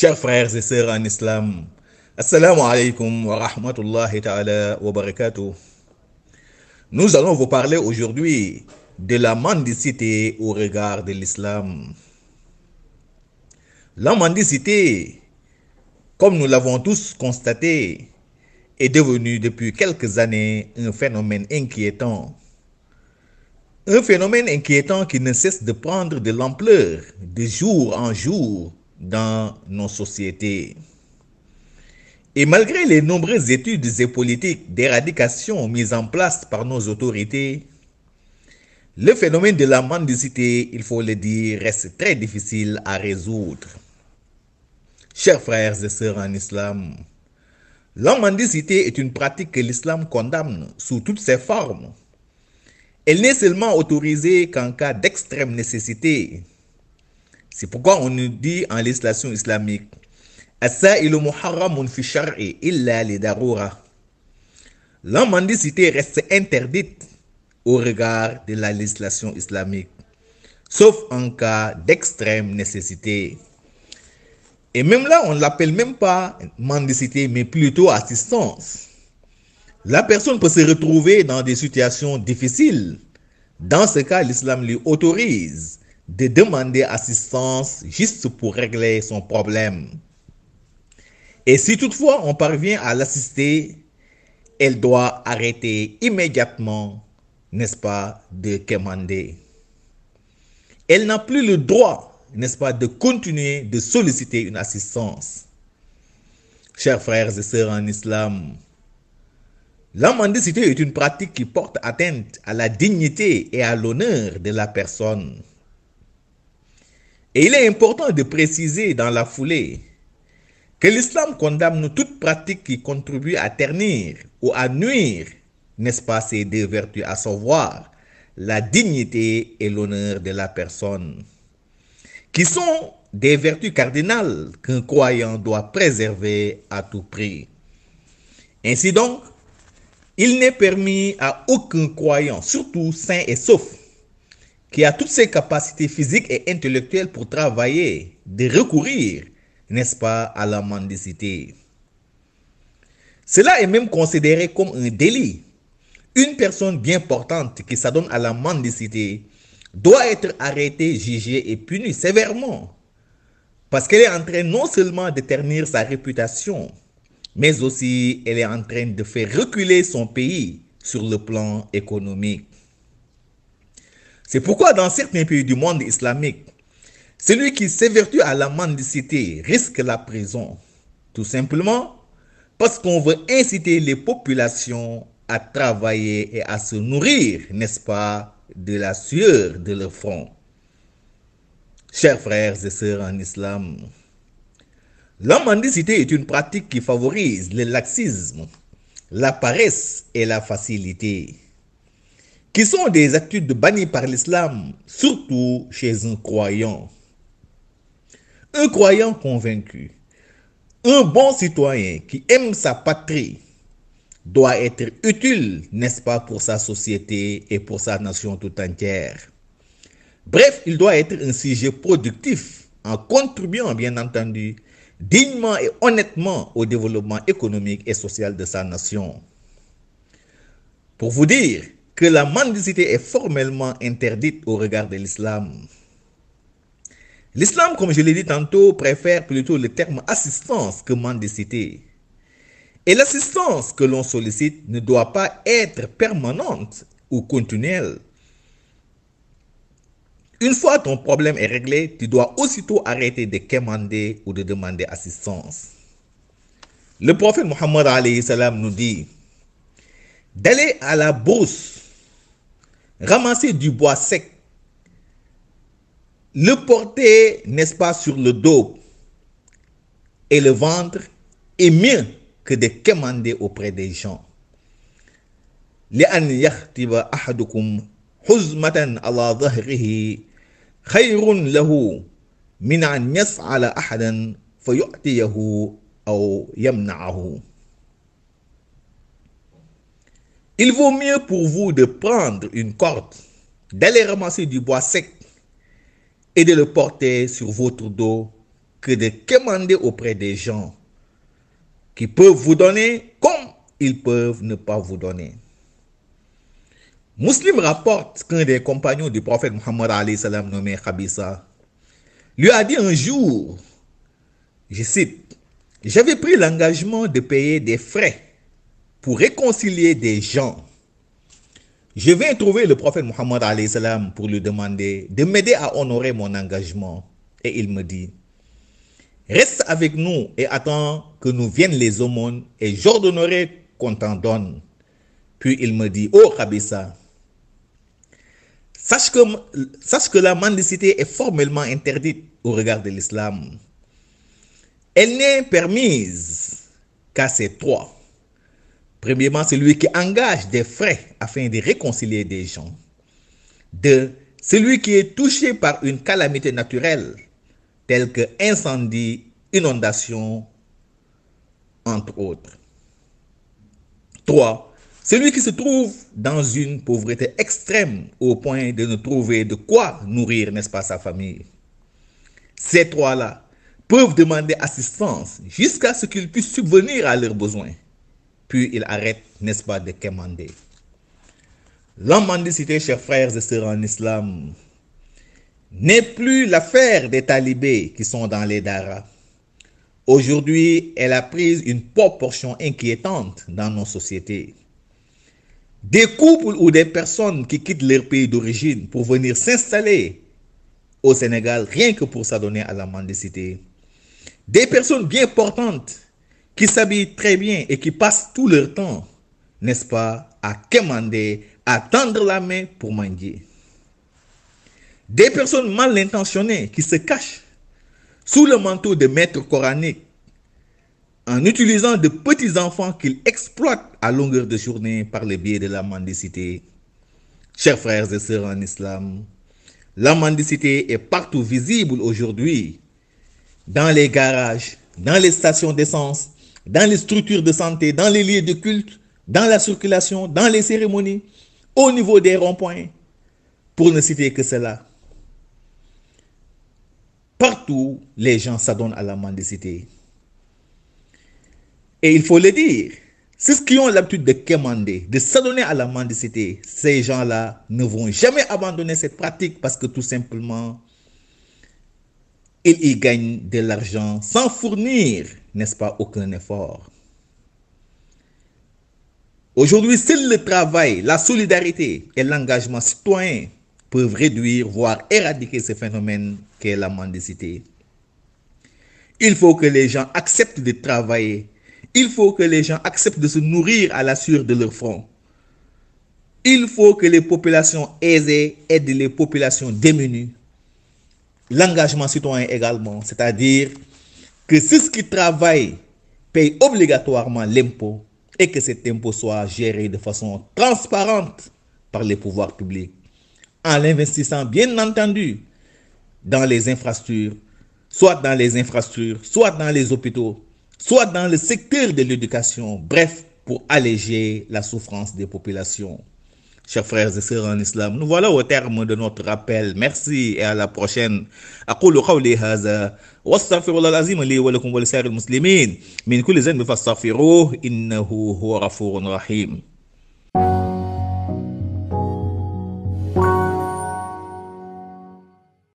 Chers frères et sœurs en islam, Assalamu alaikum wa rahmatullahi ta'ala wa barakatuh. Nous allons vous parler aujourd'hui de la mendicité au regard de l'islam. La mendicité, comme nous l'avons tous constaté, est devenue depuis quelques années un phénomène inquiétant. Un phénomène inquiétant qui ne cesse de prendre de l'ampleur de jour en jour dans nos sociétés. Et malgré les nombreuses études et politiques d'éradication mises en place par nos autorités, le phénomène de la mendicité, il faut le dire, reste très difficile à résoudre. Chers frères et sœurs en islam, la mendicité est une pratique que l'islam condamne sous toutes ses formes. Elle n'est seulement autorisée qu'en cas d'extrême nécessité. C'est pourquoi on nous dit en législation islamique As-sa'ilu muharramun fi shar'i illa li darura. La mendicité reste interdite au regard de la législation islamique, sauf en cas d'extrême nécessité. Et même là, on ne l'appelle même pas mendicité, mais plutôt assistance. La personne peut se retrouver dans des situations difficiles. Dans ce cas, l'islam lui autorise de demander assistance juste pour régler son problème. Et si toutefois on parvient à l'assister, elle doit arrêter immédiatement, n'est-ce pas, de quémander. Elle n'a plus le droit, n'est-ce pas, de continuer de solliciter une assistance. Chers frères et sœurs en islam, la mendicité est une pratique qui porte atteinte à la dignité et à l'honneur de la personne. Et il est important de préciser dans la foulée que l'islam condamne toute pratique qui contribue à ternir ou à nuire, n'est-ce pas, ces deux vertus, à savoir la dignité et l'honneur de la personne, qui sont des vertus cardinales qu'un croyant doit préserver à tout prix. Ainsi donc, il n'est permis à aucun croyant, surtout sain et sauf, qui a toutes ses capacités physiques et intellectuelles pour travailler, de recourir, n'est-ce pas, à la mendicité. Cela est même considéré comme un délit. Une personne bien portante qui s'adonne à la mendicité doit être arrêtée, jugée et punie sévèrement, parce qu'elle est en train non seulement de ternir sa réputation, mais aussi elle est en train de faire reculer son pays sur le plan économique. C'est pourquoi dans certains pays du monde islamique, celui qui s'évertue à la mendicité risque la prison, tout simplement parce qu'on veut inciter les populations à travailler et à se nourrir, n'est-ce pas, de la sueur de leur front. Chers frères et sœurs en islam, la mendicité est une pratique qui favorise le laxisme, la paresse et la facilité, qui sont des attitudes bannies par l'islam, surtout chez un croyant. Un croyant convaincu, un bon citoyen qui aime sa patrie, doit être utile, n'est-ce pas, pour sa société et pour sa nation tout entière. Bref, il doit être un sujet productif en contribuant, bien entendu, dignement et honnêtement au développement économique et social de sa nation. Pour vous dire que la mendicité est formellement interdite au regard de l'islam. L'islam, comme je l'ai dit tantôt, préfère plutôt le terme assistance que mendicité. Et l'assistance que l'on sollicite ne doit pas être permanente ou continuelle. Une fois ton problème est réglé, tu dois aussitôt arrêter de quémander ou de demander assistance. Le prophète Mohammed alayhi salam nous dit d'aller à la brousse, ramasser du bois sec, le porter, n'est-ce pas, sur le dos et le ventre est mieux que de quémander auprès des gens. لأن يختب أحدكم حزمة على ظهره خير له من أن يسأل أحدا فيؤتيه أو يمنعه. Il vaut mieux pour vous de prendre une corde, d'aller ramasser du bois sec et de le porter sur votre dos que de quémander auprès des gens qui peuvent vous donner comme ils peuvent ne pas vous donner. Muslim rapporte qu'un des compagnons du prophète Muhammad alayhi salam nommé Khabisa lui a dit un jour, je cite, « J'avais pris l'engagement de payer des frais pour réconcilier des gens. Je viens trouver le prophète Muhammad alayhi salam pour lui demander de m'aider à honorer mon engagement. Et il me dit, reste avec nous et attends que nous viennent les aumônes et j'ordonnerai qu'on t'en donne. Puis il me dit, oh Khabisa, sache que la mendicité est formellement interdite au regard de l'islam. Elle n'est permise qu'à ces trois. Premièrement, celui qui engage des frais afin de réconcilier des gens. Deux, celui qui est touché par une calamité naturelle, telle que incendie, inondation, entre autres. Trois, celui qui se trouve dans une pauvreté extrême au point de ne trouver de quoi nourrir, n'est-ce pas, sa famille. Ces trois-là peuvent demander assistance jusqu'à ce qu'ils puissent subvenir à leurs besoins. Puis ils arrêtent, n'est-ce pas, de quémander. La mendicité, chers frères et sœurs en islam, n'est plus l'affaire des talibés qui sont dans les daras. Aujourd'hui, elle a pris une proportion inquiétante dans nos sociétés. Des couples ou des personnes qui quittent leur pays d'origine pour venir s'installer au Sénégal, rien que pour s'adonner à la mendicité. Des personnes bien portantes qui s'habillent très bien et qui passent tout leur temps, n'est-ce pas, à quémander, à tendre la main pour mendier. Des personnes mal intentionnées qui se cachent sous le manteau de maîtres coraniques en utilisant de petits enfants qu'ils exploitent à longueur de journée par le biais de la mendicité. Chers frères et sœurs en islam, la mendicité est partout visible aujourd'hui, dans les garages, dans les stations d'essence, dans les structures de santé, dans les lieux de culte, dans la circulation, dans les cérémonies, au niveau des ronds-points, pour ne citer que cela. Partout, les gens s'adonnent à la mendicité. Et il faut le dire, ceux qui ont l'habitude de quémander, de s'adonner à la mendicité, ces gens-là ne vont jamais abandonner cette pratique parce que tout simplement, ils y gagnent de l'argent sans fournir, n'est-ce pas, aucun effort. Aujourd'hui, seul le travail, la solidarité et l'engagement citoyen peuvent réduire, voire éradiquer ce phénomène qu'est la mendicité. Il faut que les gens acceptent de travailler. Il faut que les gens acceptent de se nourrir à la sueur de leur front. Il faut que les populations aisées aident les populations démunies. L'engagement citoyen également, c'est-à-dire que ceux qui travaillent payent obligatoirement l'impôt et que cet impôt soit géré de façon transparente par les pouvoirs publics, en l'investissant bien entendu dans les infrastructures, soit dans les infrastructures, soit dans les hôpitaux, soit dans le secteur de l'éducation, bref, pour alléger la souffrance des populations. Chers frères et sœurs en islam, nous voilà au terme de notre rappel. Merci et à la prochaine. أقول قولي هذا واستغفر الله العظيم لي ولكم ولسائر المسلمين من كل ذنب فاستغفروه إنه هو غفور رحيم.